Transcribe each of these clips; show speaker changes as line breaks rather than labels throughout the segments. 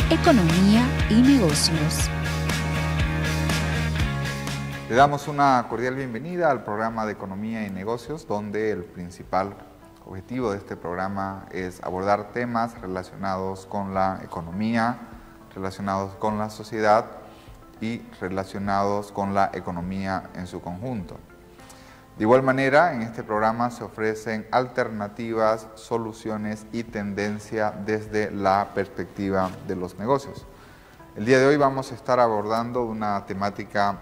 Economía y Negocios.
Le damos una cordial bienvenida al programa de Economía y Negocios, donde el principal objetivo de este programa es abordar temas relacionados con la economía, relacionados con la sociedad y relacionados con la economía en su conjunto. De igual manera, en este programa se ofrecen alternativas, soluciones y tendencia desde la perspectiva de los negocios. El día de hoy vamos a estar abordando una temática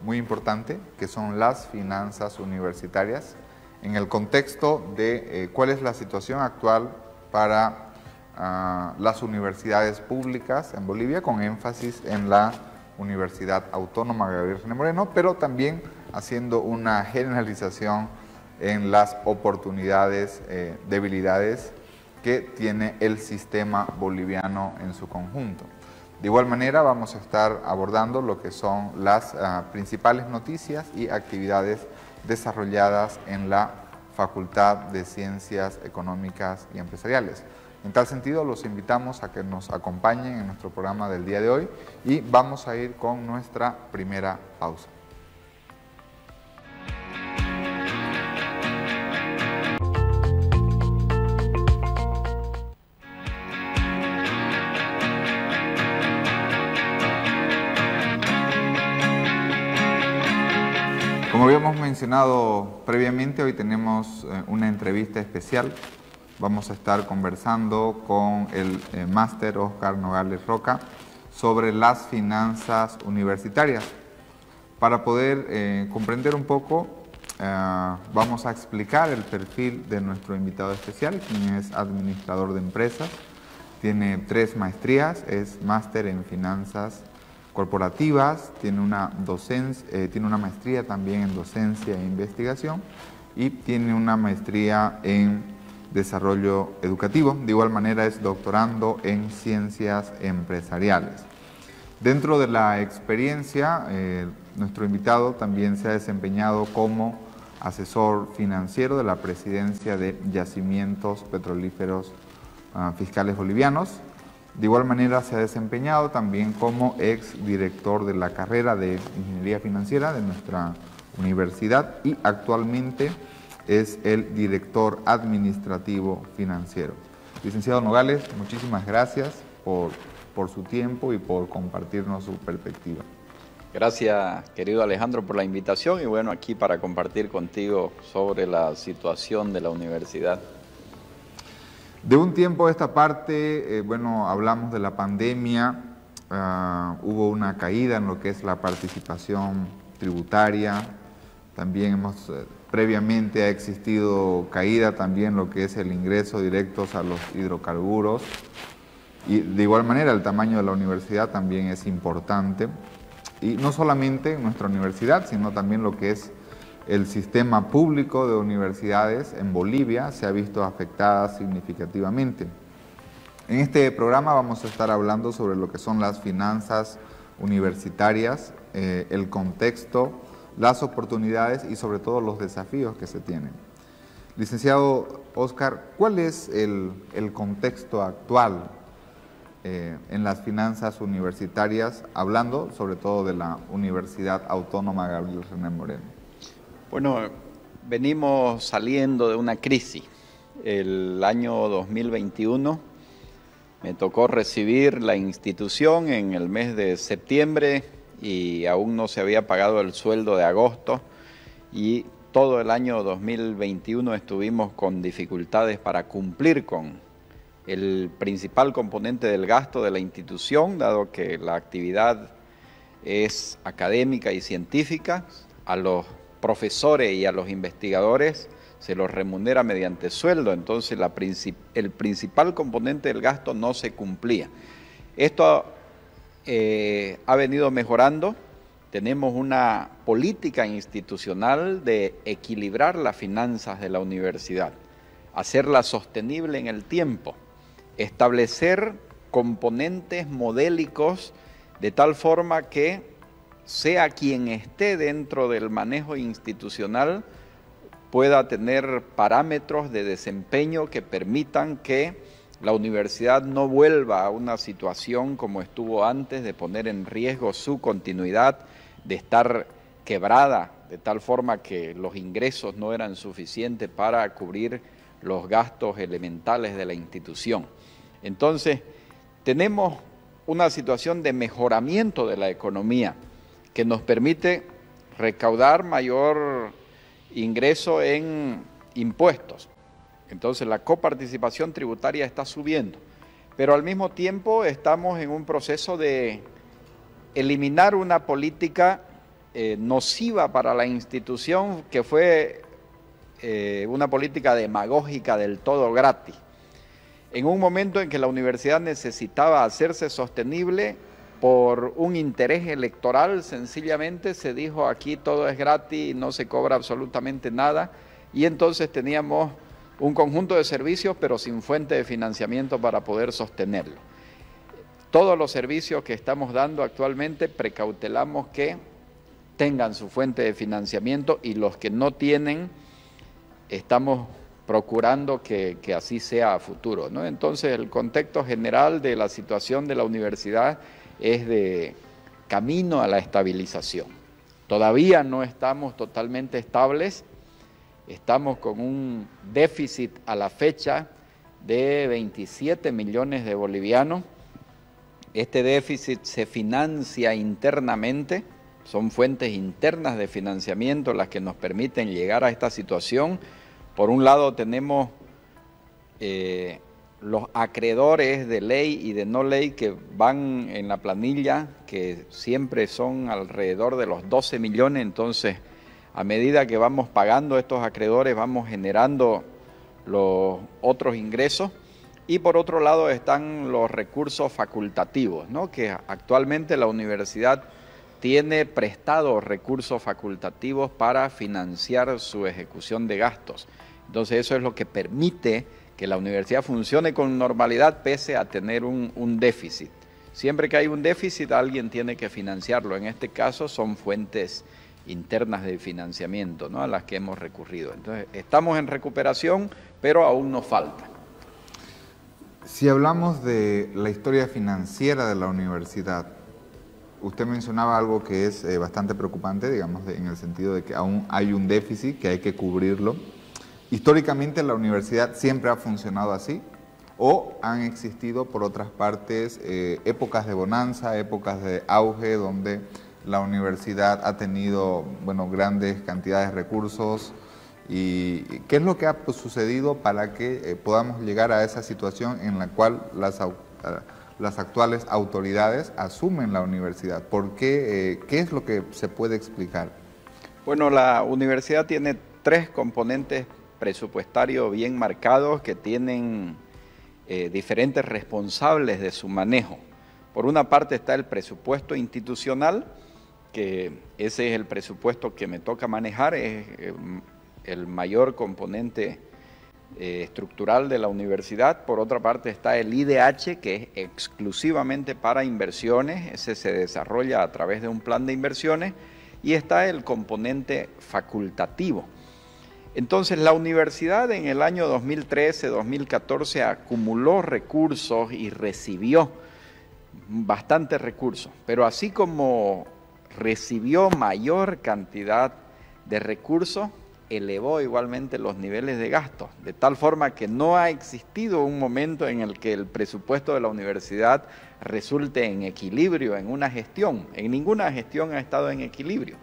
muy importante, que son las finanzas universitarias, en el contexto de cuál es la situación actual para las universidades públicas en Bolivia, con énfasis en la Universidad Autónoma Gabriel René Moreno, pero también haciendo una generalización en las oportunidades, debilidades que tiene el sistema boliviano en su conjunto. De igual manera vamos a estar abordando lo que son las principales noticias y actividades desarrolladas en la Facultad de Ciencias Económicas y Empresariales. En tal sentido, los invitamos a que nos acompañen en nuestro programa del día de hoy y vamos a ir con nuestra primera pausa. Como habíamos mencionado previamente, hoy tenemos una entrevista especial. Vamos a estar conversando con el máster Oscar Nogales Roca sobre las finanzas universitarias. Para poder comprender un poco, vamos a explicar el perfil de nuestro invitado especial, quien es administrador de empresas, tiene 3 maestrías, es máster en finanzas corporativas, tiene una maestría también en docencia e investigación y tiene una maestría en desarrollo educativo. De igual manera es doctorando en ciencias empresariales. Dentro de la experiencia, nuestro invitado también se ha desempeñado como asesor financiero de la Presidencia de Yacimientos Petrolíferos Fiscales Bolivianos. De igual manera se ha desempeñado también como exdirector de la carrera de Ingeniería Financiera de nuestra universidad y actualmente es el director administrativo financiero. Licenciado Nogales, muchísimas gracias por su tiempo y por compartirnos su perspectiva.
Gracias, querido Alejandro, por la invitación y bueno, aquí para compartir contigo sobre la situación de la universidad.
De un tiempo a esta parte, hablamos de la pandemia, hubo una caída en lo que es la participación tributaria, también previamente ha existido caída también en lo que es el ingreso directos a los hidrocarburos y de igual manera el tamaño de la universidad también es importante y no solamente en nuestra universidad, sino también lo que es el sistema público de universidades en Bolivia se ha visto afectada significativamente. En este programa vamos a estar hablando sobre lo que son las finanzas universitarias, el contexto, las oportunidades y sobre todo los desafíos que se tienen. Licenciado Oscar, ¿cuál es el contexto actual en las finanzas universitarias, hablando sobre todo de la Universidad Autónoma Gabriel René Moreno?
Bueno, venimos saliendo de una crisis. El año 2021 me tocó recibir la institución en el mes de septiembre y aún no se había pagado el sueldo de agosto y todo el año 2021 estuvimos con dificultades para cumplir con el principal componente del gasto de la institución, dado que la actividad es académica y científica. A los profesores y a los investigadores se los remunera mediante sueldo, entonces el principal componente del gasto no se cumplía. Esto ha venido mejorando, tenemos una política institucional de equilibrar las finanzas de la universidad, hacerla sostenible en el tiempo, establecer componentes modélicos de tal forma que sea quien esté dentro del manejo institucional pueda tener parámetros de desempeño que permitan que la universidad no vuelva a una situación como estuvo antes, de poner en riesgo su continuidad, de estar quebrada, de tal forma que los ingresos no eran suficientes para cubrir los gastos elementales de la institución. Entonces, tenemos una situación de mejoramiento de la economía que nos permite recaudar mayor ingreso en impuestos. Entonces la coparticipación tributaria está subiendo, pero al mismo tiempo estamos en un proceso de eliminar una política nociva para la institución, que fue una política demagógica del todo gratis. En un momento en que la universidad necesitaba hacerse sostenible por un interés electoral, sencillamente se dijo: aquí todo es gratis, no se cobra absolutamente nada, y entonces teníamos un conjunto de servicios pero sin fuente de financiamiento para poder sostenerlo. Todos los servicios que estamos dando actualmente precautelamos que tengan su fuente de financiamiento, y los que no tienen estamos procurando que así sea a futuro, ¿no? Entonces el contexto general de la situación de la universidad es de camino a la estabilización. Todavía no estamos totalmente estables, estamos con un déficit a la fecha de 27 millones de bolivianos. Este déficit se financia internamente, son fuentes internas de financiamiento las que nos permiten llegar a esta situación. Por un lado tenemos los acreedores de ley y de no ley que van en la planilla, que siempre son alrededor de los 12 millones, entonces a medida que vamos pagando estos acreedores vamos generando los otros ingresos. Y por otro lado están los recursos facultativos, ¿no? Que actualmente la universidad tiene prestados recursos facultativos para financiar su ejecución de gastos. Entonces eso es lo que permite que la universidad funcione con normalidad pese a tener un déficit. Siempre que hay un déficit, alguien tiene que financiarlo. En este caso son fuentes internas de financiamiento, ¿no?, a las que hemos recurrido. Entonces estamos en recuperación, pero aún nos falta.
Si hablamos de la historia financiera de la universidad, usted mencionaba algo que es bastante preocupante, digamos, en el sentido de que aún hay un déficit que hay que cubrirlo. ¿Históricamente la universidad siempre ha funcionado así? ¿O han existido, por otras partes, épocas de bonanza, épocas de auge, donde la universidad ha tenido, bueno, grandes cantidades de recursos? ¿Y qué es lo que ha sucedido para que podamos llegar a esa situación en la cual las actuales autoridades asumen la universidad? ¿Por qué? ¿Qué es lo que se puede explicar?
Bueno, la universidad tiene tres componentes presupuestarios bien marcados que tienen diferentes responsables de su manejo. Por una parte está el presupuesto institucional, que ese es el presupuesto que me toca manejar, es el mayor componente estructural de la universidad. Por otra parte está el IDH, que es exclusivamente para inversiones, ese se desarrolla a través de un plan de inversiones, y está el componente facultativo. Entonces la universidad en el año 2013-2014 acumuló recursos y recibió bastantes recursos, pero así como recibió mayor cantidad de recursos, elevó igualmente los niveles de gastos, de tal forma que no ha existido un momento en el que el presupuesto de la universidad resulte en equilibrio en una gestión. En ninguna gestión ha estado en equilibrio.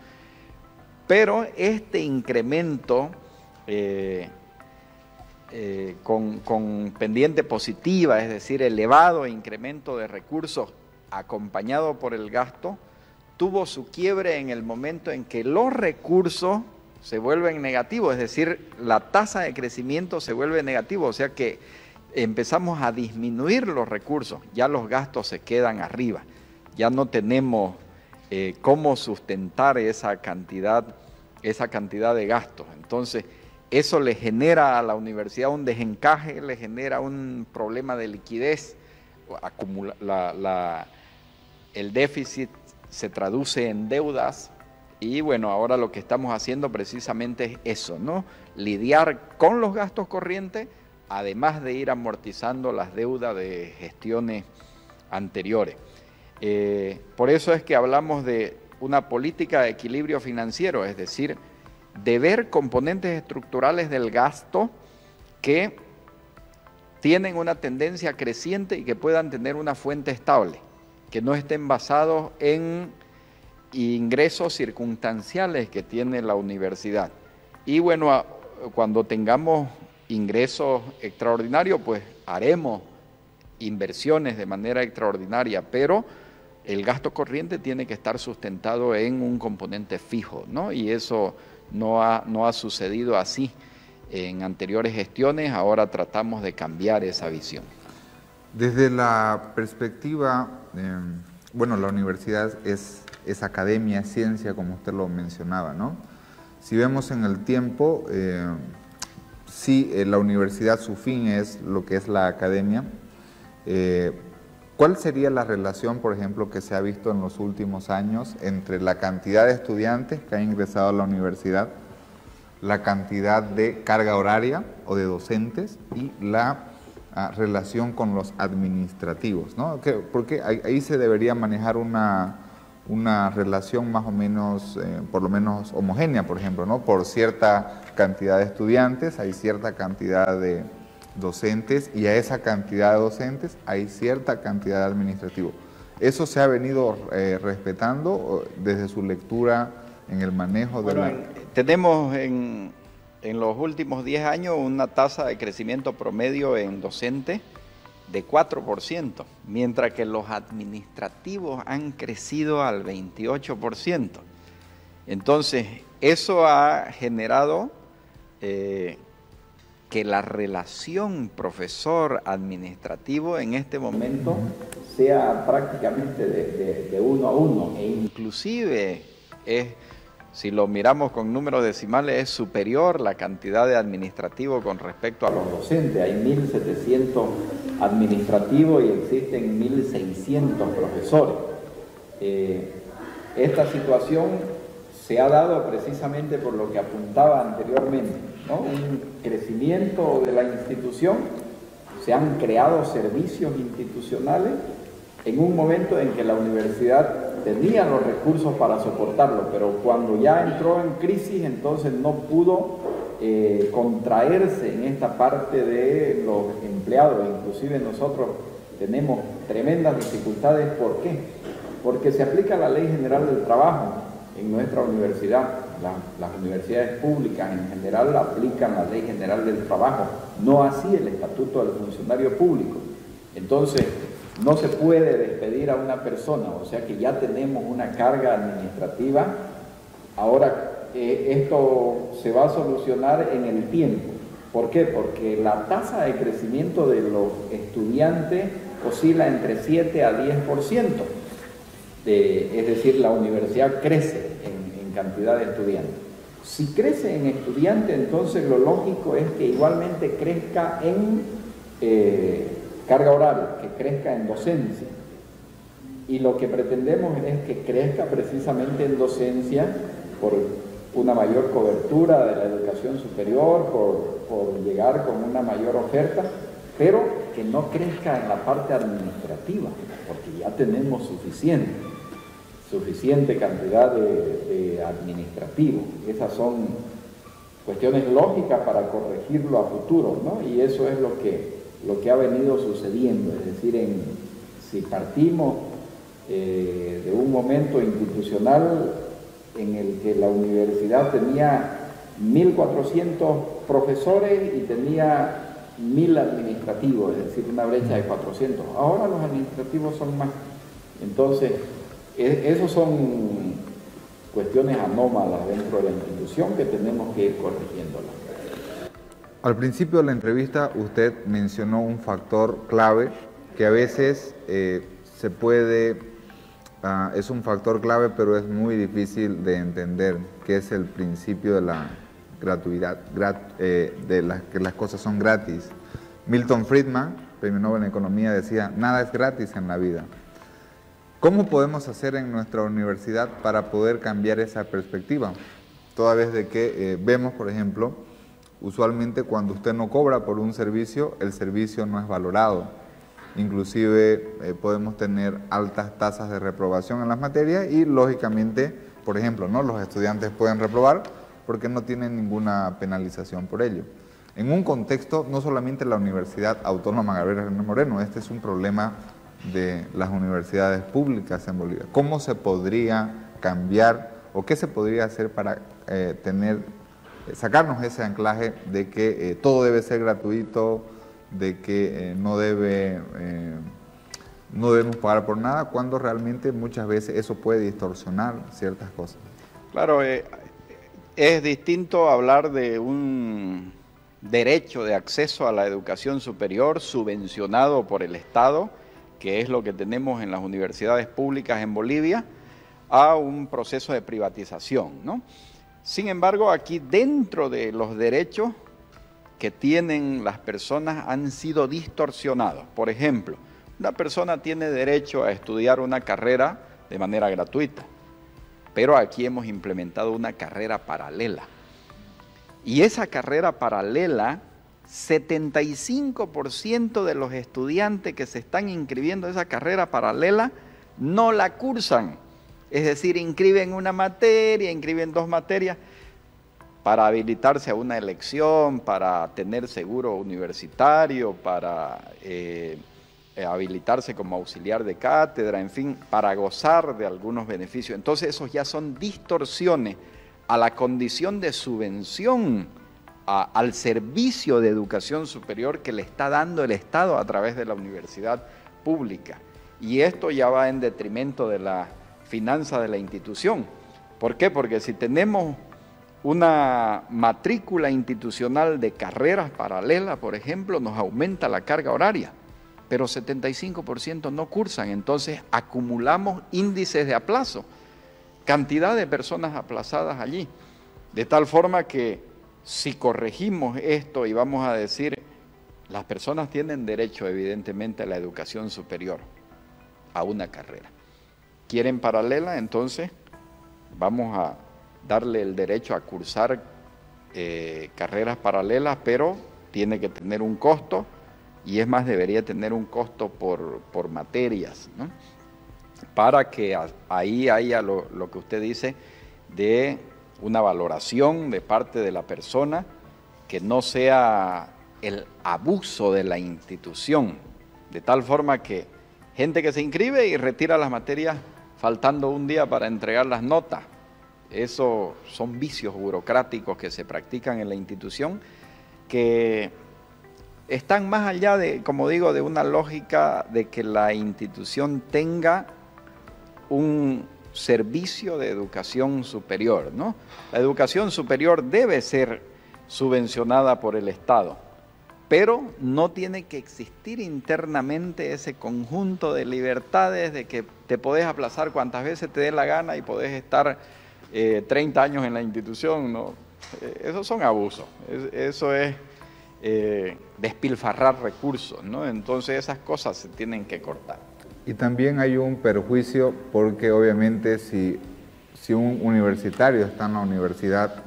Pero este incremento con pendiente positiva, es decir, elevado incremento de recursos acompañado por el gasto, tuvo su quiebre en el momento en que los recursos se vuelven negativos, es decir, la tasa de crecimiento se vuelve negativo, o sea que empezamos a disminuir los recursos, ya los gastos se quedan arriba, ya no tenemos cómo sustentar esa cantidad de gastos. Entonces, eso le genera a la universidad un desencaje, le genera un problema de liquidez, el déficit se traduce en deudas. Y bueno, ahora lo que estamos haciendo precisamente es eso, ¿no? Lidiar con los gastos corrientes además de ir amortizando las deudas de gestiones anteriores. Por eso es que hablamos de una política de equilibrio financiero, es decir, de ver componentes estructurales del gasto que tienen una tendencia creciente y que puedan tener una fuente estable, que no estén basados en ingresos circunstanciales que tiene la universidad. Y bueno, cuando tengamos ingresos extraordinarios, pues haremos inversiones de manera extraordinaria, pero el gasto corriente tiene que estar sustentado en un componente fijo, ¿no? Y eso no ha sucedido así en anteriores gestiones. Ahora tratamos de cambiar esa visión.
Desde la perspectiva, bueno, la universidad es academia, es ciencia, como usted lo mencionaba, ¿no? Si vemos en el tiempo, sí, la universidad, su fin es lo que es la academia. ¿Cuál sería la relación, por ejemplo, que se ha visto en los últimos años entre la cantidad de estudiantes que han ingresado a la universidad, la cantidad de carga horaria o de docentes y la relación con los administrativos, ¿no? Porque ahí se debería manejar una relación más o menos, por lo menos homogénea, por ejemplo, ¿no? Por cierta cantidad de estudiantes hay cierta cantidad de docentes y a esa cantidad de docentes hay cierta cantidad de administrativos. ¿Eso se ha venido respetando desde su lectura en el manejo de la...?
Tenemos en los últimos 10 años una tasa de crecimiento promedio en docentes de 4%, mientras que los administrativos han crecido al 28%. Entonces, eso ha generado que la relación profesor-administrativo en este momento sea prácticamente de 1 a 1, e inclusive si lo miramos con números decimales, es superior la cantidad de administrativos con respecto a los docentes. Hay 1.700 administrativos y existen 1.600 profesores. Esta situación se ha dado precisamente por lo que apuntaba anteriormente, ¿no? Un crecimiento de la institución, se han creado servicios institucionales en un momento en que la universidad tenía los recursos para soportarlo, pero cuando ya entró en crisis, entonces no pudo contraerse en esta parte de los empleados. Inclusive nosotros tenemos tremendas dificultades. ¿Por qué? Porque se aplica la Ley General del Trabajo en nuestra universidad. Las universidades públicas en general aplican la Ley General del Trabajo, no así el Estatuto del Funcionario Público. Entonces, no se puede despedir a una persona, o sea que ya tenemos una carga administrativa. Ahora, esto se va a solucionar en el tiempo. ¿Por qué? Porque la tasa de crecimiento de los estudiantes oscila entre 7 a 10%. Es decir, la universidad crece en cantidad de estudiantes. Si crece en estudiantes, entonces lo lógico es que igualmente crezca en carga horaria, que crezca en docencia. Y lo que pretendemos es que crezca precisamente en docencia por una mayor cobertura de la educación superior, por llegar con una mayor oferta, pero que no crezca en la parte administrativa, porque ya tenemos suficiente cantidad de administrativos. Esas son cuestiones lógicas para corregirlo a futuro, ¿no? Y eso es lo que ha venido sucediendo. Es decir, si partimos de un momento institucional en el que la universidad tenía 1.400 profesores y tenía 1.000 administrativos, es decir, una brecha de 400. Ahora los administrativos son más. Entonces, esos son cuestiones anómalas dentro de la institución que tenemos que ir corrigiéndolas.
Al principio de la entrevista usted mencionó un factor clave que a veces se puede, es un factor clave, pero es muy difícil de entender, que es el principio de la gratuidad, que las cosas son gratis. Milton Friedman, premio Nobel en Economía, decía, nada es gratis en la vida. ¿Cómo podemos hacer en nuestra universidad para poder cambiar esa perspectiva? Toda vez de que vemos, por ejemplo, usualmente cuando usted no cobra por un servicio, el servicio no es valorado. Inclusive podemos tener altas tasas de reprobación en las materias y lógicamente, por ejemplo, ¿no?, los estudiantes pueden reprobar porque no tienen ninguna penalización por ello. En un contexto, no solamente la Universidad Autónoma Gabriel Hernández Moreno, este es un problema de las universidades públicas en Bolivia. ¿Cómo se podría cambiar o qué se podría hacer para sacarnos ese anclaje de que todo debe ser gratuito, de que no debemos pagar por nada, cuando realmente muchas veces eso puede distorsionar ciertas cosas?
Claro, es distinto hablar de un derecho de acceso a la educación superior subvencionado por el Estado, que es lo que tenemos en las universidades públicas en Bolivia, a un proceso de privatización, ¿no? Sin embargo, aquí dentro de los derechos que tienen las personas han sido distorsionados. Por ejemplo, una persona tiene derecho a estudiar una carrera de manera gratuita, pero aquí hemos implementado una carrera paralela. Y esa carrera paralela, 75% de los estudiantes que se están inscribiendo en esa carrera paralela no la cursan. Es decir, inscriben una materia, inscriben 2 materias para habilitarse a una elección, para tener seguro universitario, para habilitarse como auxiliar de cátedra, en fin, para gozar de algunos beneficios. Entonces, esos ya son distorsiones a la condición de subvención al servicio de educación superior que le está dando el Estado a través de la universidad pública. Y esto ya va en detrimento de la finanza de la institución. ¿Por qué? Porque si tenemos una matrícula institucional de carreras paralelas, por ejemplo, nos aumenta la carga horaria, pero 75% no cursan, entonces acumulamos índices de aplazo, cantidad de personas aplazadas allí, de tal forma que si corregimos esto y vamos a decir, las personas tienen derecho evidentemente a la educación superior, a una carrera. ¿Quieren paralela? Entonces vamos a darle el derecho a cursar carreras paralelas, pero tiene que tener un costo, y es más, debería tener un costo por materias, ¿no? Para que ahí haya lo que usted dice de una valoración de parte de la persona, que no sea el abuso de la institución, de tal forma que gente que se inscribe y retira las materias faltando un día para entregar las notas. Eso son vicios burocráticos que se practican en la institución, que están más allá de, como digo, de una lógica de que la institución tenga un servicio de educación superior, ¿no? La educación superior debe ser subvencionada por el Estado, pero no tiene que existir internamente ese conjunto de libertades de que te podés aplazar cuantas veces te dé la gana y podés estar 30 años en la institución, ¿no? Esos son abusos, eso es despilfarrar recursos, ¿no? Entonces esas cosas se tienen que cortar.
Y también hay un perjuicio porque obviamente si un universitario está en la universidad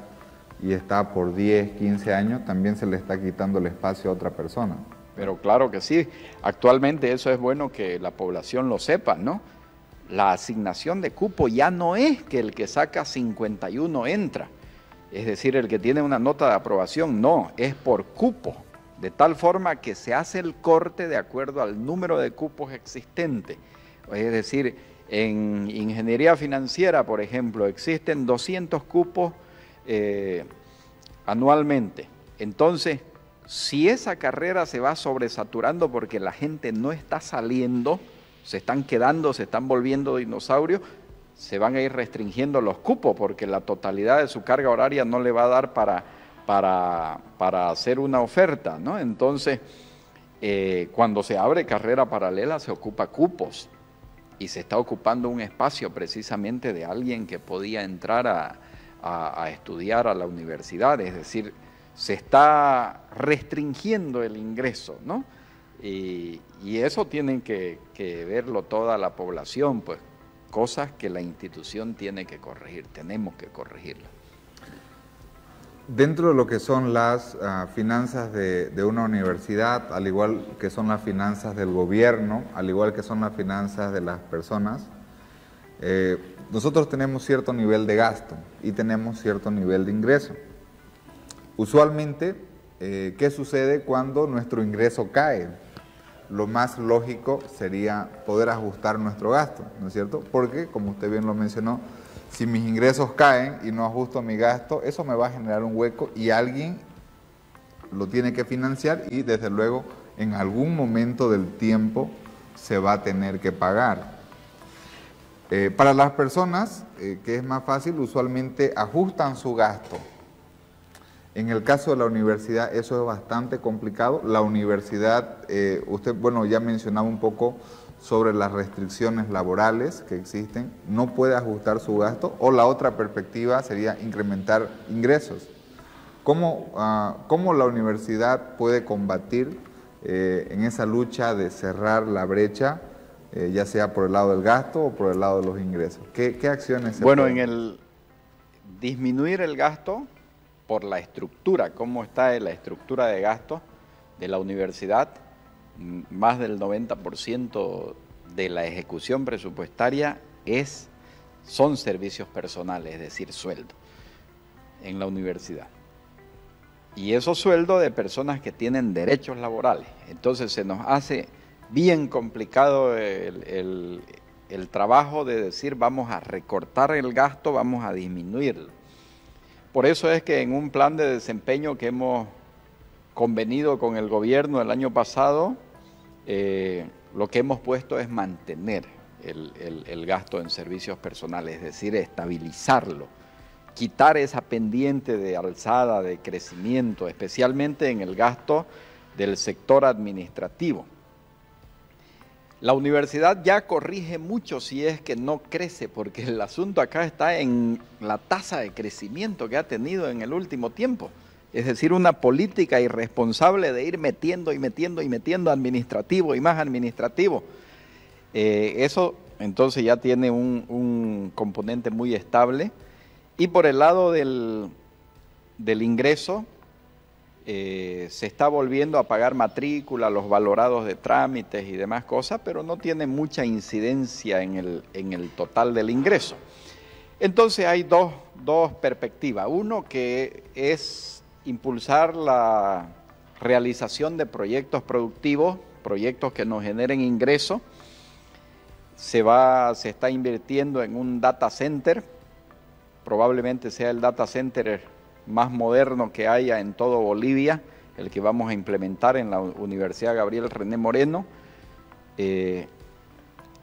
y está por 10, 15 años, también se le está quitando el espacio a otra persona.
Pero claro que sí, actualmente eso es bueno que la población lo sepa, ¿no? La asignación de cupo ya no es que el que saca 51 entra, es decir, el que tiene una nota de aprobación, no, es por cupo, de tal forma que se hace el corte de acuerdo al número de cupos existentes. Es decir, en ingeniería financiera, por ejemplo, existen 200 cupos anualmente. Entonces, si esa carrera se va sobresaturando porque la gente no está saliendo, se están quedando, se están volviendo dinosaurios, se van a ir restringiendo los cupos porque la totalidad de su carga horaria no le va a dar para hacer una oferta, ¿no? Entonces, cuando se abre carrera paralela se ocupa cupos y se está ocupando un espacio precisamente de alguien que podía entrar a estudiar a la universidad, es decir, se está restringiendo el ingreso, ¿no? Y eso tienen que verlo toda la población, pues cosas que la institución tiene que corregir, tenemos que corregirlas.
Dentro de lo que son las finanzas de una universidad, al igual que son las finanzas del gobierno, al igual que son las finanzas de las personas, nosotros tenemos cierto nivel de gasto y tenemos cierto nivel de ingreso. Usualmente, ¿qué sucede cuando nuestro ingreso cae? Lo más lógico sería poder ajustar nuestro gasto, ¿no es cierto? Porque, como usted bien lo mencionó, si mis ingresos caen y no ajusto mi gasto, eso me va a generar un hueco y alguien lo tiene que financiar y desde luego en algún momento del tiempo se va a tener que pagar. Para las personas, que es más fácil, usualmente ajustan su gasto. En el caso de la universidad eso es bastante complicado. La universidad, usted, bueno, ya mencionaba un poco sobre las restricciones laborales que existen, no puede ajustar su gasto, o la otra perspectiva sería incrementar ingresos. ¿Cómo la universidad puede combatir en esa lucha de cerrar la brecha, ya sea por el lado del gasto o por el lado de los ingresos? ¿Qué acciones se
Bueno,
pueden?
en el disminuir el gasto por la estructura, cómo está la estructura de gasto de la universidad, más del 90% de la ejecución presupuestaria son servicios personales, es decir, sueldo en la universidad. Y esos sueldos de personas que tienen derechos laborales. Entonces se nos hace bien complicado el trabajo de decir vamos a recortar el gasto, vamos a disminuirlo. Por eso es que en un plan de desempeño que hemos convenido con el gobierno el año pasado, lo que hemos puesto es mantener el gasto en servicios personales, es decir, estabilizarlo, quitar esa pendiente de alzada, de crecimiento, especialmente en el gasto del sector administrativo. La universidad ya corrige mucho si es que no crece, porque el asunto acá está en la tasa de crecimiento que ha tenido en el último tiempo. Es decir, una política irresponsable de ir metiendo y metiendo y metiendo administrativo y más administrativo. Eso entonces ya tiene un componente muy estable. Y por el lado del ingreso, se está volviendo a pagar matrícula, los valorados de trámites y demás cosas, pero no tiene mucha incidencia en el total del ingreso. Entonces hay dos perspectivas. Uno que es impulsar la realización de proyectos productivos, proyectos que nos generen ingresos. Se está invirtiendo en un data center, probablemente sea el data center más moderno que haya en todo Bolivia, el que vamos a implementar en la Universidad Gabriel René Moreno. El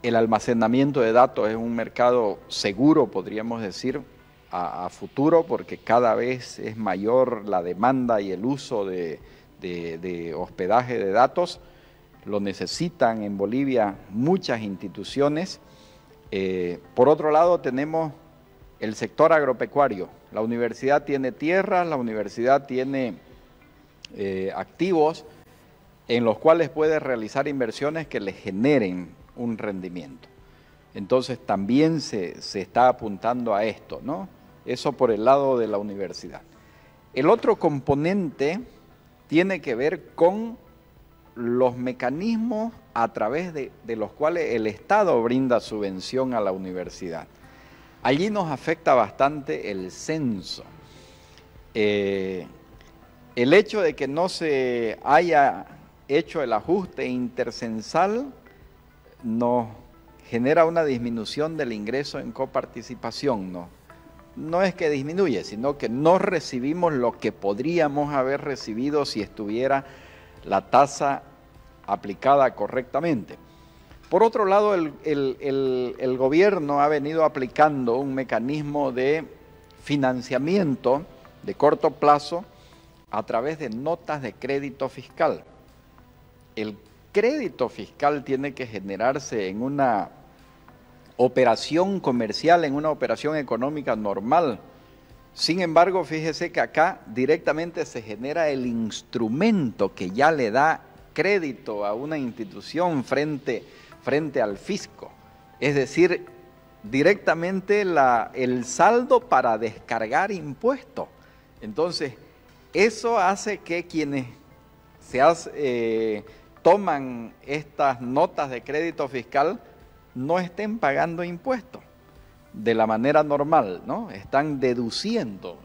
almacenamiento de datos es un mercado seguro, podríamos decir, a futuro, porque cada vez es mayor la demanda y el uso de hospedaje de datos. Lo necesitan en Bolivia muchas instituciones. Por otro lado, tenemos el sector agropecuario. La universidad tiene tierras, la universidad tiene activos en los cuales puede realizar inversiones que le generen un rendimiento. Entonces también se está apuntando a esto, ¿no? Eso por el lado de la universidad. El otro componente tiene que ver con los mecanismos a través de los cuales el Estado brinda subvención a la universidad. Allí nos afecta bastante el censo. El hecho de que no se haya hecho el ajuste intercensal nos genera una disminución del ingreso en coparticipación, no es que disminuye, sino que no recibimos lo que podríamos haber recibido si estuviera la tasa aplicada correctamente. Por otro lado, el gobierno ha venido aplicando un mecanismo de financiamiento de corto plazo a través de notas de crédito fiscal. El crédito fiscal tiene que generarse en una operación comercial, en una operación económica normal. Sin embargo, fíjese que acá directamente se genera el instrumento que ya le da crédito a una institución frente al fisco. Es decir, directamente el saldo para descargar impuestos. Entonces, eso hace que quienes toman estas notas de crédito fiscal no estén pagando impuestos de la manera normal, ¿no? Están deduciendo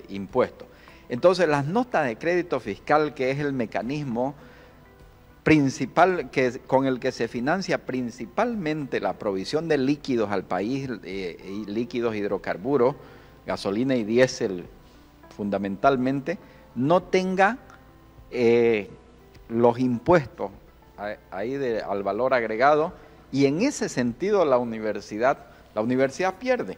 impuestos. Entonces, las notas de crédito fiscal, que es el mecanismo principal con el que se financia principalmente la provisión de líquidos al país, líquidos hidrocarburos, gasolina y diésel fundamentalmente, no tenga los impuestos ahí al valor agregado, y en ese sentido la universidad pierde.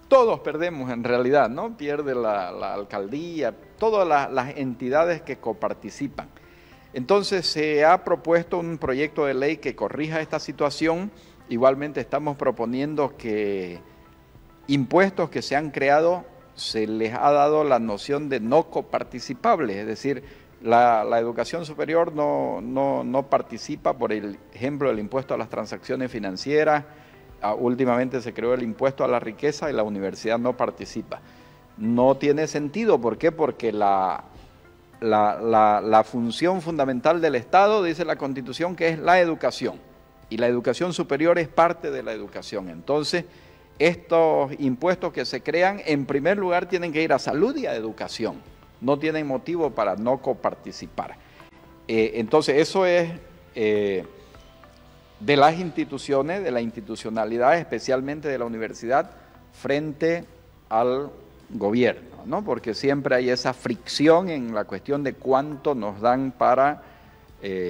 Todos perdemos en realidad, ¿no? Pierde la alcaldía, todas las entidades que coparticipan. Entonces se ha propuesto un proyecto de ley que corrija esta situación. Igualmente estamos proponiendo que impuestos que se han creado se les ha dado la noción de no coparticipables, es decir, la educación superior no participa, por ejemplo, el impuesto a las transacciones financieras. Últimamente se creó el impuesto a la riqueza y la universidad no participa. No tiene sentido, ¿por qué? Porque la función fundamental del Estado, dice la Constitución, que es la educación, y la educación superior es parte de la educación. Entonces, estos impuestos que se crean, en primer lugar, tienen que ir a salud y a educación. No tienen motivo para no coparticipar. Entonces, eso es de las instituciones, de la institucionalidad, especialmente de la universidad, frente al gobierno, ¿no? Porque siempre hay esa fricción en la cuestión de cuánto nos dan para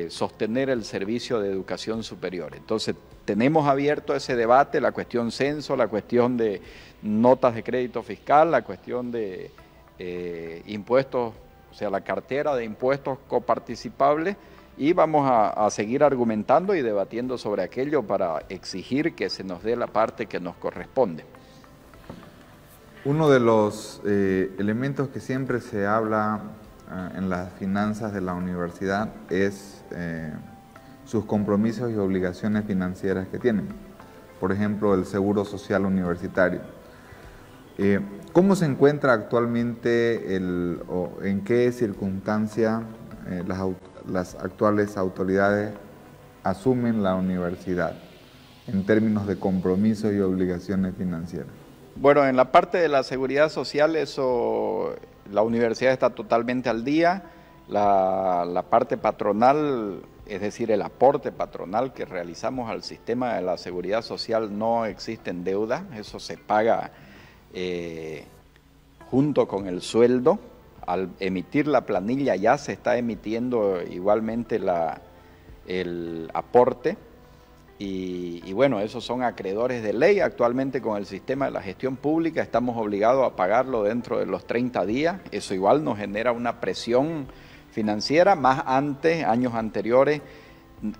sostener el servicio de educación superior. Entonces, tenemos abierto ese debate, la cuestión censo, la cuestión de notas de crédito fiscal, la cuestión de impuestos, o sea, la cartera de impuestos coparticipables, y vamos a seguir argumentando y debatiendo sobre aquello para exigir que se nos dé la parte que nos corresponde.
Uno de los elementos que siempre se habla en las finanzas de la universidad es sus compromisos y obligaciones financieras que tienen. Por ejemplo, el Seguro Social Universitario. ¿Cómo se encuentra actualmente o en qué circunstancia las actuales autoridades asumen la universidad en términos de compromisos y obligaciones financieras?
Bueno, en la parte de la seguridad social, eso, la universidad está totalmente al día. La parte patronal, es decir, el aporte patronal que realizamos al sistema de la seguridad social, no existen deudas, eso se paga junto con el sueldo. Al emitir la planilla ya se está emitiendo igualmente el aporte, y bueno, esos son acreedores de ley. Actualmente con el sistema de la gestión pública estamos obligados a pagarlo dentro de los 30 días, eso igual nos genera una presión financiera, más antes, años anteriores,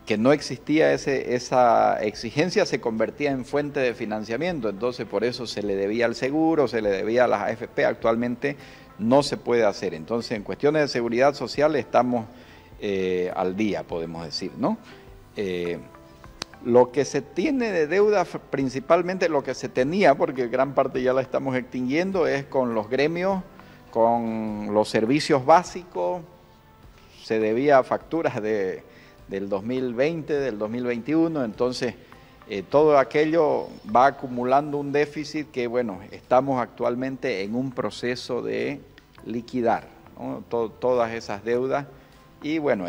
que no existía esa exigencia, se convertía en fuente de financiamiento, entonces por eso se le debía al seguro, se le debía a las AFP. Actualmente no se puede hacer. Entonces, en cuestiones de seguridad social estamos al día, podemos decir, ¿no? Lo que se tiene de deuda, principalmente lo que se tenía, porque gran parte ya la estamos extinguiendo, es con los gremios, con los servicios básicos. Se debía facturas del 2020, del 2021, entonces todo aquello va acumulando un déficit que, bueno, estamos actualmente en un proceso de liquidar, ¿no? Todas esas deudas, y bueno,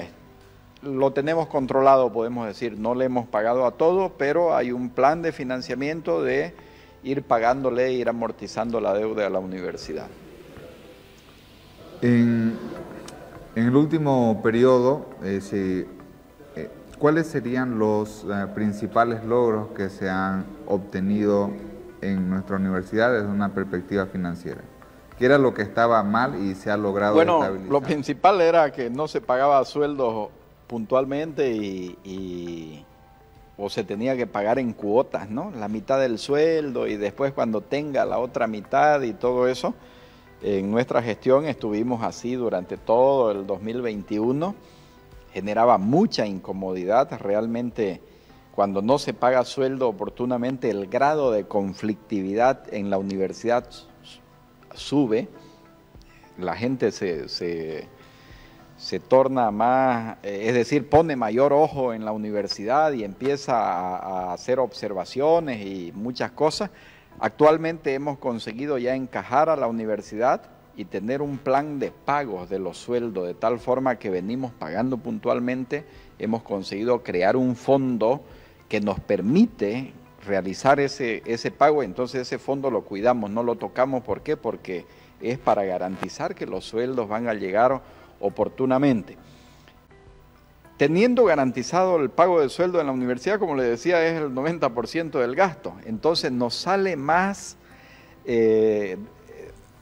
lo tenemos controlado, podemos decir. No le hemos pagado a todo, pero hay un plan de financiamiento de ir pagándole, ir amortizando la deuda a la universidad.
En el último periodo, ¿cuáles serían los principales logros que se han obtenido en nuestra universidad desde una perspectiva financiera? ¿Qué era lo que estaba mal y se ha logrado estabilizar?
Bueno, lo principal era que no se pagaba sueldos puntualmente o se tenía que pagar en cuotas, ¿no? La mitad del sueldo y después cuando tenga la otra mitad y todo eso. En nuestra gestión estuvimos así durante todo el 2021. Generaba mucha incomodidad, realmente cuando no se paga sueldo oportunamente el grado de conflictividad en la universidad sube. la gente se torna más, es decir, pone mayor ojo en la universidad y empieza a hacer observaciones y muchas cosas. Actualmente hemos conseguido ya encajar a la universidad y tener un plan de pagos de los sueldos, de tal forma que venimos pagando puntualmente. Hemos conseguido crear un fondo que nos permite realizar ese pago, entonces ese fondo lo cuidamos, no lo tocamos. ¿Por qué? Porque es para garantizar que los sueldos van a llegar oportunamente. Teniendo garantizado el pago del sueldo en la universidad, como le decía, es el 90% del gasto, entonces nos sale más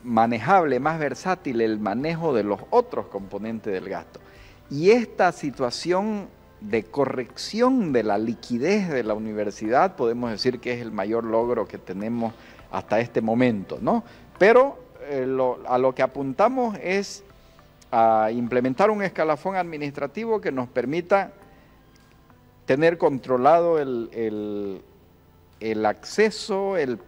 manejable, más versátil el manejo de los otros componentes del gasto. Y esta situación de corrección de la liquidez de la universidad, podemos decir que es el mayor logro que tenemos hasta este momento, ¿no? Pero a lo que apuntamos es a implementar un escalafón administrativo que nos permita tener controlado el acceso, el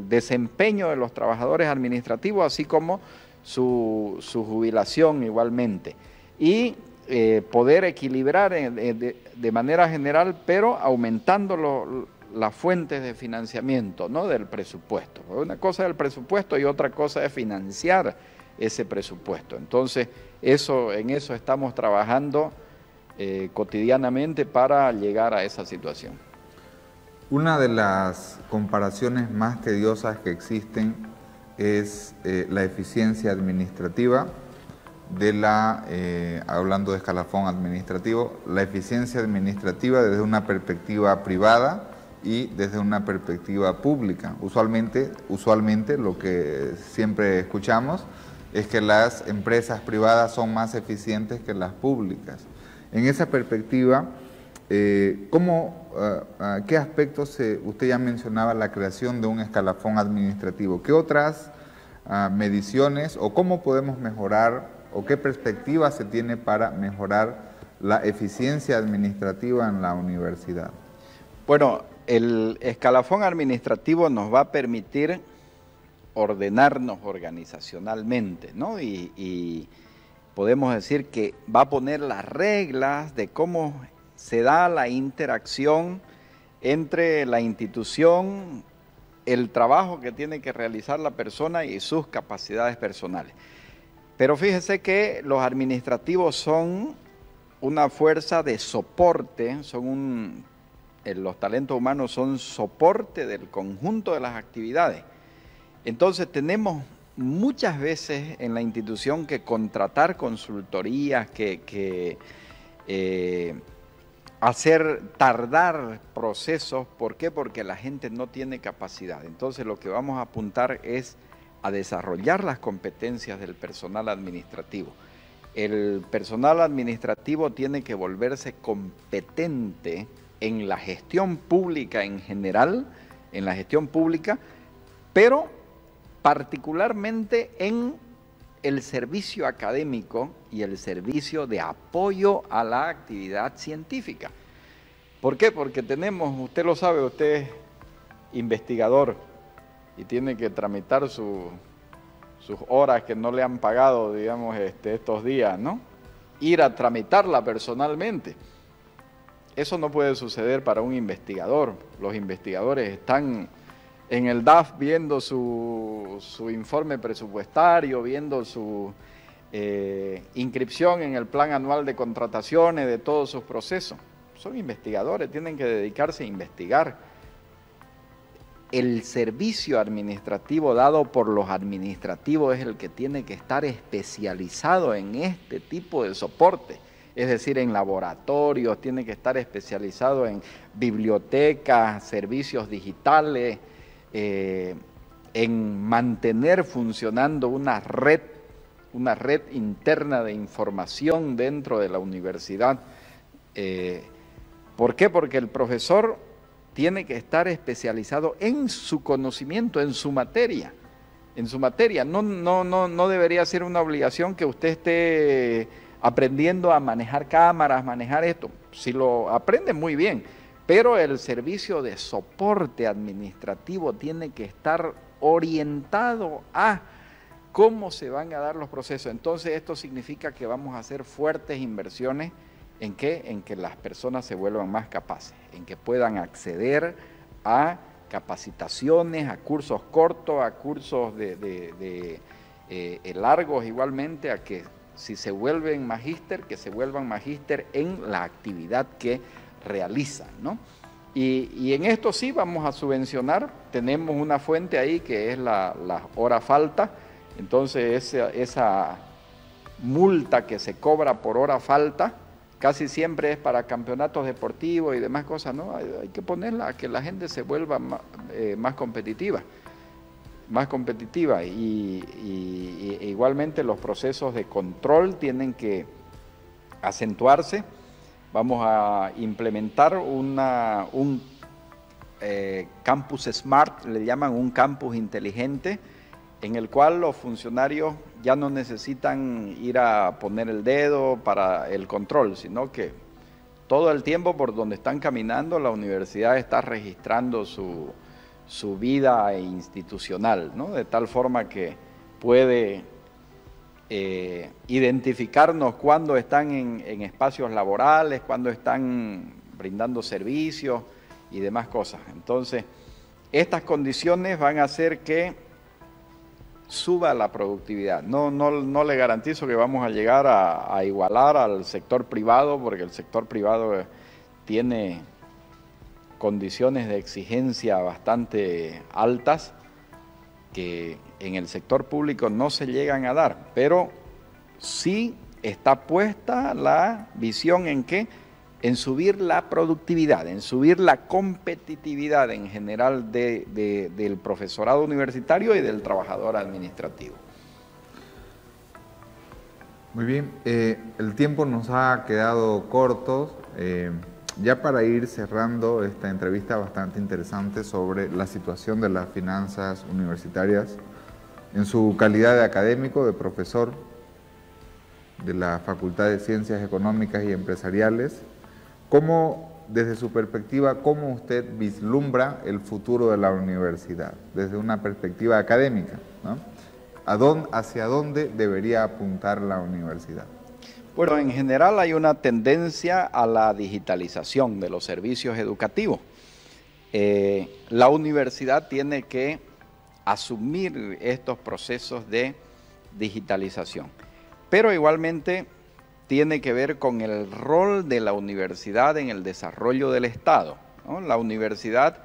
desempeño de los trabajadores administrativos, así como su jubilación igualmente. Y poder equilibrar de manera general, pero aumentando las fuentes de financiamiento, ¿no?, del presupuesto. Una cosa es el presupuesto y otra cosa es financiar ese presupuesto. Entonces, en eso estamos trabajando cotidianamente para llegar a esa situación.
Una de las comparaciones más tediosas que existen es la eficiencia administrativa hablando de escalafón administrativo, la eficiencia administrativa desde una perspectiva privada y desde una perspectiva pública. Usualmente lo que siempre escuchamos es que las empresas privadas son más eficientes que las públicas. En esa perspectiva, ¿qué aspectos, usted ya mencionaba la creación de un escalafón administrativo? ¿Qué otras mediciones o cómo podemos mejorar o qué perspectiva se tiene para mejorar la eficiencia administrativa en la universidad?
Bueno, el escalafón administrativo nos va a permitir ordenarnos organizacionalmente, ¿no? Y podemos decir que va a poner las reglas de cómo se da la interacción entre la institución, el trabajo que tiene que realizar la persona y sus capacidades personales. Pero fíjese que los administrativos son una fuerza de soporte, los talentos humanos son soporte del conjunto de las actividades. Entonces tenemos muchas veces en la institución que contratar consultorías, hacer tardar procesos. ¿Por qué? Porque la gente no tiene capacidad. Entonces lo que vamos a apuntar es a desarrollar las competencias del personal administrativo. El personal administrativo tiene que volverse competente en la gestión pública en general, en la gestión pública, pero particularmente en el servicio académico y el servicio de apoyo a la actividad científica. ¿Por qué? Porque tenemos, usted lo sabe, usted es investigador y tiene que tramitar sus horas que no le han pagado, digamos, estos días, ¿no? Ir a tramitarla personalmente. Eso no puede suceder para un investigador. Los investigadores están en el DAF viendo su informe presupuestario, viendo su inscripción en el plan anual de contrataciones, de todos sus procesos. Son investigadores, tienen que dedicarse a investigar. El servicio administrativo dado por los administrativos es el que tiene que estar especializado en este tipo de soporte. Es decir, en laboratorios, tiene que estar especializado en bibliotecas, servicios digitales, en mantener funcionando una red interna de información dentro de la universidad. ¿Por qué? Porque el profesor tiene que estar especializado en su conocimiento, en su materia. No debería ser una obligación que usted esté aprendiendo a manejar cámaras, manejar esto. Si lo aprende, muy bien, pero el servicio de soporte administrativo tiene que estar orientado a cómo se van a dar los procesos. Entonces esto significa que vamos a hacer fuertes inversiones ¿en qué? En que las personas se vuelvan más capaces, en que puedan acceder a capacitaciones, a cursos cortos, a cursos largos igualmente, a que si se vuelven magíster, que se vuelvan magíster en la actividad que realizan, ¿no? Y en esto sí vamos a subvencionar, tenemos una fuente ahí que es la hora falta, entonces esa multa que se cobra por hora falta, casi siempre es para campeonatos deportivos y demás cosas, ¿no? Hay que ponerla a que la gente se vuelva más competitiva. Y igualmente los procesos de control tienen que acentuarse. Vamos a implementar un campus smart, le llaman un campus inteligente, en el cual los funcionarios ya no necesitan ir a poner el dedo para el control, sino que todo el tiempo por donde están caminando la universidad está registrando su vida institucional, ¿no? De tal forma que puede identificarnos cuando están en espacios laborales, cuando están brindando servicios y demás cosas. Entonces, estas condiciones van a hacer que suba la productividad. No le garantizo que vamos a llegar a igualar al sector privado, porque el sector privado tiene condiciones de exigencia bastante altas que en el sector público no se llegan a dar, pero sí está puesta la visión en que en subir la productividad, en subir la competitividad en general del profesorado universitario y del trabajador administrativo.
Muy bien, el tiempo nos ha quedado corto. Ya para ir cerrando esta entrevista bastante interesante sobre la situación de las finanzas universitarias, en su calidad de académico, de profesor de la Facultad de Ciencias Económicas y Empresariales, desde su perspectiva, ¿cómo usted vislumbra el futuro de la universidad? Desde una perspectiva académica, ¿no? ¿Hacia dónde debería apuntar la universidad?
Bueno, en general hay una tendencia a la digitalización de los servicios educativos. La universidad tiene que asumir estos procesos de digitalización, pero igualmente tiene que ver con el rol de la universidad en el desarrollo del Estado, ¿no? La universidad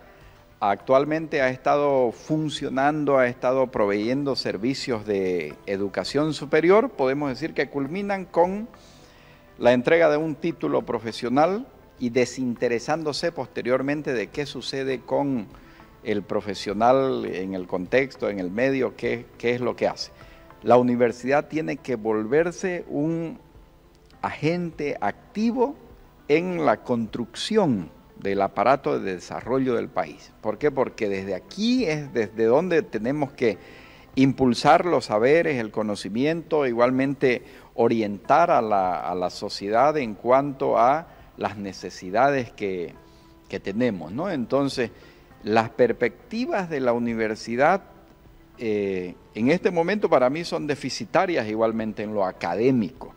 actualmente ha estado funcionando, ha estado proveyendo servicios de educación superior, podemos decir que culminan con la entrega de un título profesional y desinteresándose posteriormente de qué sucede con el profesional en el contexto, en el medio, qué es lo que hace. La universidad tiene que volverse un agente activo en la construcción del aparato de desarrollo del país. ¿Por qué? Porque desde aquí es desde donde tenemos que impulsar los saberes, el conocimiento, igualmente orientar a la sociedad en cuanto a las necesidades que tenemos, ¿no? Entonces, las perspectivas de la universidad en este momento para mí son deficitarias igualmente en lo académico.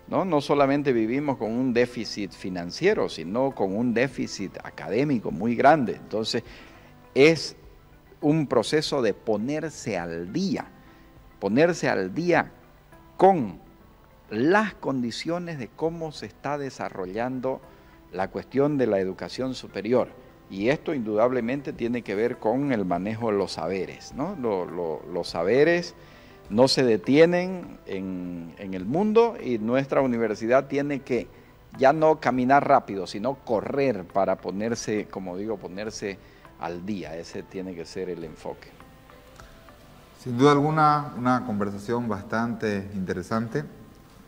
No solamente vivimos con un déficit financiero, sino con un déficit académico muy grande. Entonces, es un proceso de ponerse al día con las condiciones de cómo se está desarrollando la cuestión de la educación superior. Y esto indudablemente tiene que ver con el manejo de los saberes, ¿no? Los saberes no se detienen en el mundo y nuestra universidad tiene que ya no caminar rápido, sino correr para ponerse, como digo, ponerse al día. Ese tiene que ser el enfoque.
Sin duda alguna, una conversación bastante interesante.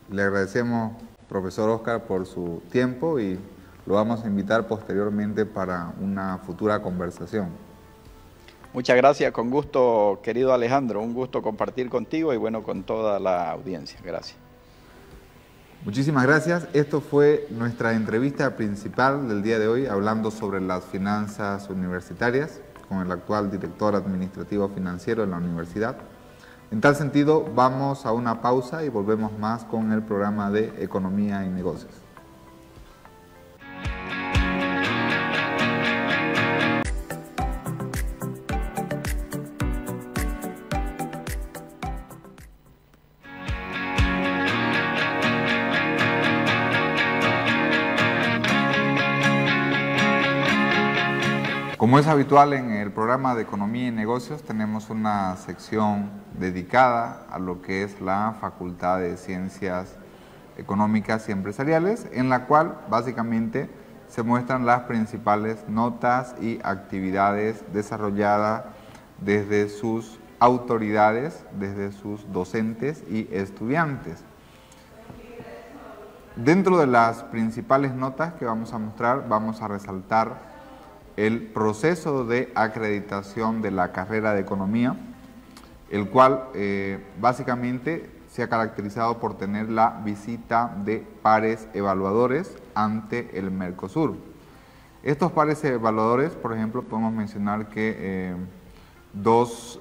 Le agradecemos, profesor Oscar, por su tiempo y lo vamos a invitar posteriormente para una futura conversación.
Muchas gracias, con gusto, querido Alejandro. Un gusto compartir contigo y bueno, con toda la audiencia. Gracias.
Muchísimas gracias. Esto fue nuestra entrevista principal del día de hoy, hablando sobre las finanzas universitarias con el actual director administrativo financiero de la universidad. En tal sentido, vamos a una pausa y volvemos más con el programa de Economía y Negocios. Como es habitual en el programa de Economía y Negocios, tenemos una sección dedicada a lo que es la Facultad de Ciencias Económicas y Empresariales, en la cual básicamente se muestran las principales notas y actividades desarrolladas desde sus autoridades, desde sus docentes y estudiantes. Dentro de las principales notas que vamos a mostrar, vamos a resaltar el proceso de acreditación de la carrera de Economía, el cual básicamente se ha caracterizado por tener la visita de pares evaluadores ante el Mercosur. Estos pares evaluadores, por ejemplo, podemos mencionar que dos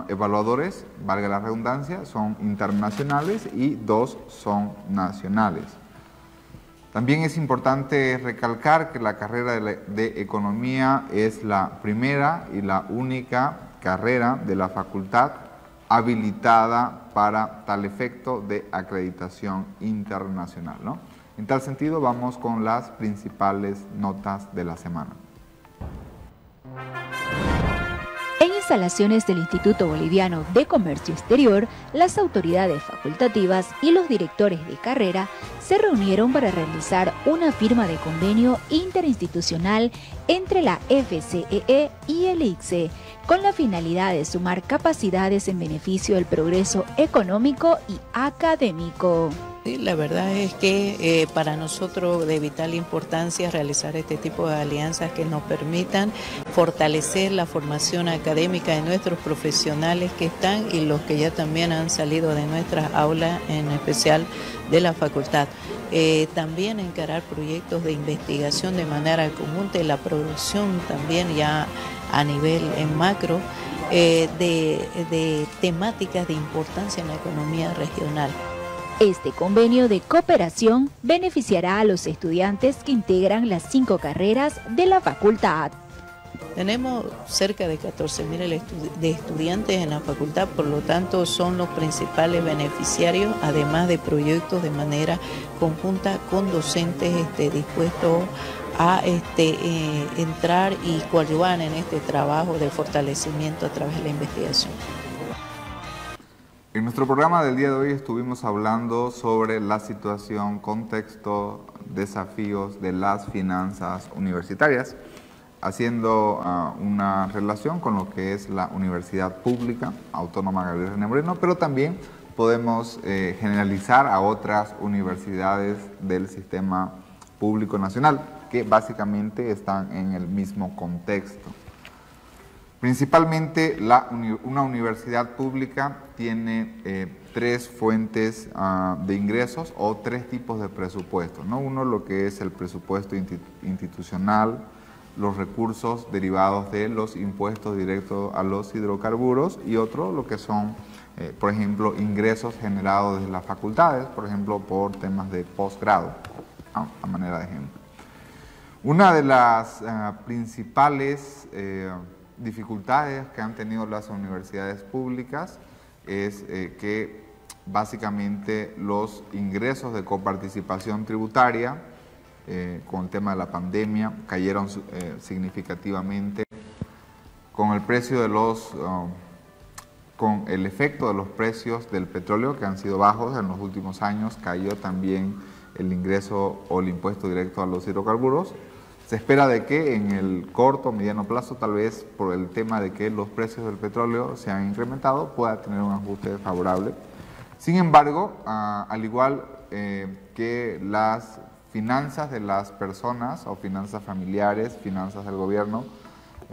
evaluadores, valga la redundancia, son internacionales y dos son nacionales. También es importante recalcar que la carrera de Economía es la primera y la única carrera de la facultad habilitada para tal efecto de acreditación internacional, ¿no? En tal sentido, vamos con las principales notas de la semana.
En instalaciones del Instituto Boliviano de Comercio Exterior, las autoridades facultativas y los directores de carrera se reunieron para realizar una firma de convenio interinstitucional entre la FCEE y el ICSE, con la finalidad de sumar capacidades en beneficio del progreso económico y académico.
Sí, la verdad es que para nosotros de vital importancia realizar este tipo de alianzas que nos permitan fortalecer la formación académica de nuestros profesionales que están y los que ya también han salido de nuestras aulas, en especial de la facultad. También encarar proyectos de investigación de manera conjunta y la producción también ya a nivel macro de temáticas de importancia en la economía regional.
Este convenio de cooperación beneficiará a los estudiantes que integran las 5 carreras de la facultad.
Tenemos cerca de 14.000 de estudiantes en la facultad, por lo tanto son los principales beneficiarios, además de proyectos de manera conjunta con docentes dispuestos a entrar y coadyuvar en este trabajo de fortalecimiento a través de la investigación.
En nuestro programa del día de hoy estuvimos hablando sobre la situación, contexto, desafíos de las finanzas universitarias, haciendo una relación con lo que es la Universidad Pública Autónoma Gabriel René Moreno, pero también podemos generalizar a otras universidades del sistema público nacional, que básicamente están en el mismo contexto. Principalmente una universidad pública tiene 3 fuentes de ingresos o 3 tipos de presupuestos, ¿no? Uno, lo que es el presupuesto institucional, los recursos derivados de los impuestos directos a los hidrocarburos, y otro, lo que son, por ejemplo, ingresos generados desde las facultades, por ejemplo, por temas de posgrado, a manera de ejemplo. Una de las principales dificultades que han tenido las universidades públicas es que básicamente los ingresos de coparticipación tributaria con el tema de la pandemia cayeron significativamente. Con el precio de con el efecto de los precios del petróleo, que han sido bajos en los últimos años, cayó también el ingreso o el impuesto directo a los hidrocarburos. Se espera de que en el corto o mediano plazo, tal vez por el tema de que los precios del petróleo se han incrementado, pueda tener un ajuste favorable. Sin embargo, al igual que las finanzas de las personas o finanzas familiares, finanzas del gobierno,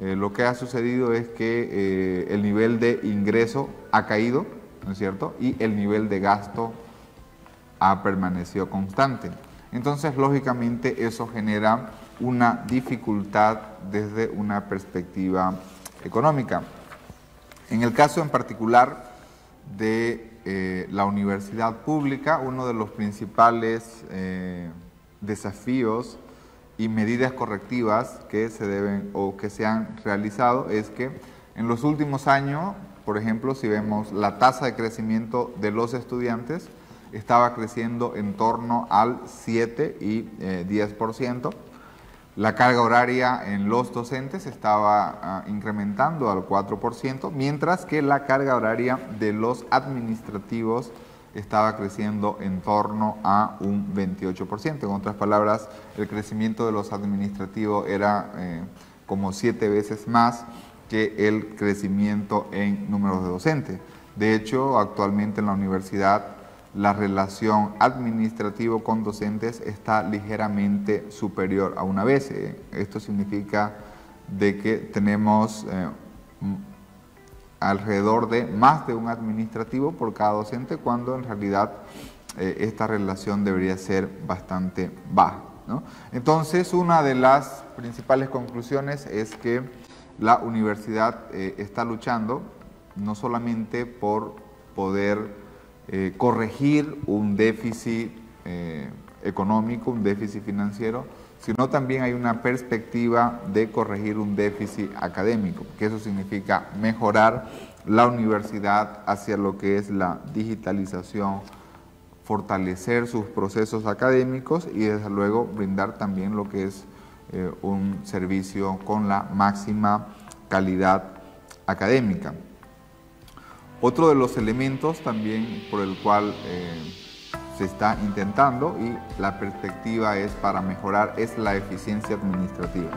lo que ha sucedido es que el nivel de ingreso ha caído, ¿no es cierto? Y el nivel de gasto ha permanecido constante. Entonces, lógicamente, eso genera una dificultad desde una perspectiva económica. En el caso en particular de la universidad pública. Uno de los principales desafíos y medidas correctivas que se deben o que se han realizado es que en los últimos años, por ejemplo, si vemos la tasa de crecimiento de los estudiantes, estaba creciendo en torno al 7 y 10%. La carga horaria en los docentes estaba incrementando al 4%, mientras que la carga horaria de los administrativos estaba creciendo en torno a un 28%. En otras palabras, el crecimiento de los administrativos era como 7 veces más que el crecimiento en números de docentes. De hecho, actualmente en la universidad, la relación administrativo con docentes está ligeramente superior a una vez. Esto significa de que tenemos alrededor de más de un administrativo por cada docente, cuando en realidad esta relación debería ser bastante baja, ¿no? Entonces, una de las principales conclusiones es que la universidad está luchando no solamente por poder corregir un déficit económico, un déficit financiero, sino también hay una perspectiva de corregir un déficit académico, que eso significa mejorar la universidad hacia lo que es la digitalización, fortalecer sus procesos académicos y desde luego brindar también lo que es un servicio con la máxima calidad académica. Otro de los elementos también por el cual se está intentando y la perspectiva es para mejorar es la eficiencia administrativa.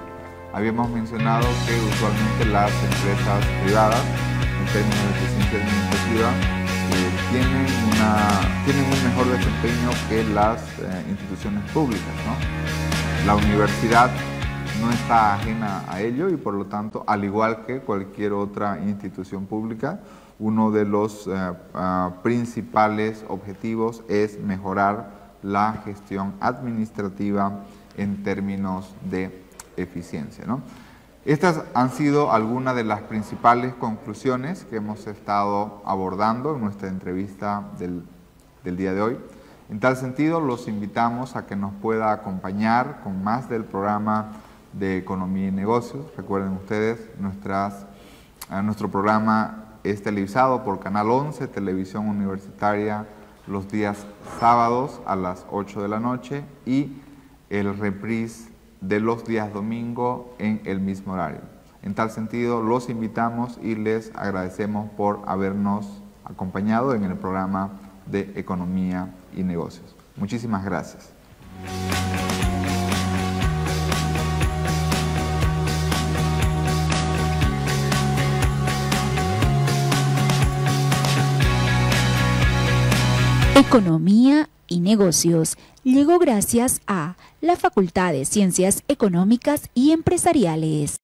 Habíamos mencionado que usualmente las empresas privadas, en términos de eficiencia administrativa, tienen un mejor desempeño que las instituciones públicas, ¿no? La universidad no está ajena a ello y por lo tanto, al igual que cualquier otra institución pública, uno de los principales objetivos es mejorar la gestión administrativa en términos de eficiencia, ¿no? Estas han sido algunas de las principales conclusiones que hemos estado abordando en nuestra entrevista del día de hoy. En tal sentido, los invitamos a que nos pueda acompañar con más del programa de Economía y Negocios. Recuerden ustedes, nuestro programa es televisado por Canal 11, Televisión Universitaria, los días sábados a las 8 de la noche y el reprise de los días domingo en el mismo horario. En tal sentido, los invitamos y les agradecemos por habernos acompañado en el programa de Economía y Negocios. Muchísimas gracias.
Economía y Negocios llegó gracias a la Facultad de Ciencias Económicas y Empresariales.